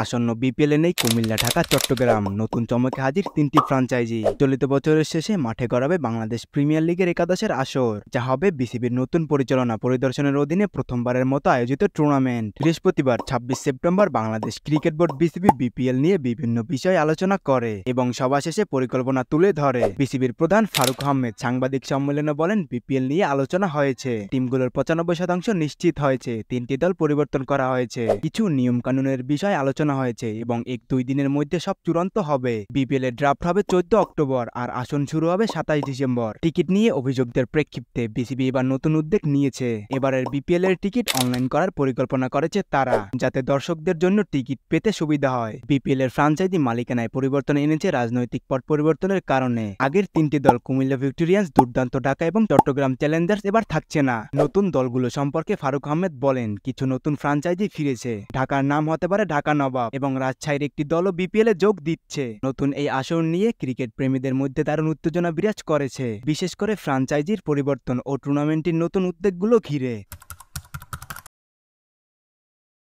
আসন্ন বিপিএলে নেই কুমিল্লা, ঢাকা, চট্টগ্রাম। নতুন চমকে হাজির তিনটি ফ্র্যাঞ্চাইজি। চলিত বছরের শেষে মাঠে গড়াবে বাংলাদেশ প্রিমিয়ার লিগের একাদশের আসর, যা হবে বিসিবির নতুন পরিচালনা পরিদর্শনের অধীনে প্রথমবারের মতো আয়োজিত টুর্নামেন্ট। বৃহস্পতিবার ২৬ September Bangladesh cricket board BCB BPL নিয়ে বিভিন্ন বিষয় আলোচনা করে এবং সভা শেষে পরিকল্পনা তুলে ধরে। বিসিবির প্রধান ফারুক আহমেদ সাংবাদিক সম্মেলনে বলেন, বিপিএল নিয়ে আলোচনা হয়েছে, টিমগুলোর ৯৫% নিশ্চিত হয়েছে, তিনটি দল পরিবর্তন করা হয়েছে, কিছু নিয়ম কানুনের বিষয় আলোচনা হয়েছে এবং ১-২ দিনের মধ্যে সব চূড়ান্ত হবে। বিপিএল এর ড্রাফট হবে ১৪ অক্টোবর আর আসন শুরু হবে ২৭ ডিসেম্বর। টিকিট নিয়ে অভিযোগদের প্রেক্ষিতে বিসিবি এবার নতুন উদ্যোগ নিয়েছে। এবারের বিপিএল এর টিকিট অনলাইন করার পরিকল্পনা করেছে তারা, যাতে দর্শকদের জন্য টিকিট পেতে সুবিধা হয়। বিপিএল এর ফ্র্যাঞ্চাইজি মালিকানায় পরিবর্তন এনেছে রাজনৈতিক পট পরিবর্তনের কারণে। আগের তিনটি দল কুমিল্লা ভিক্টোরিয়ান্স, দুর্দান্ত ঢাকা এবং চট্টগ্রাম চ্যালেঞ্জার্স এবার থাকছে না। নতুন দলগুলো সম্পর্কে ফারুক আহমেদ বলেন, কিছু নতুন ফ্র্যাঞ্চাইজি ফিরেছে। ঢাকার নাম হতে পারে ঢাকা নবাব এবং রাজশাহীর একটি দলও বিপিএল এ যোগ দিচ্ছে। নতুন এই আসর নিয়ে ক্রিকেট প্রেমীদের মধ্যে দারুণ উত্তেজনা বিরাজ করেছে, বিশেষ করে ফ্র্যাঞ্চাইজির পরিবর্তন ও টুর্নামেন্টের নতুন উদ্যোগগুলো ঘিরে।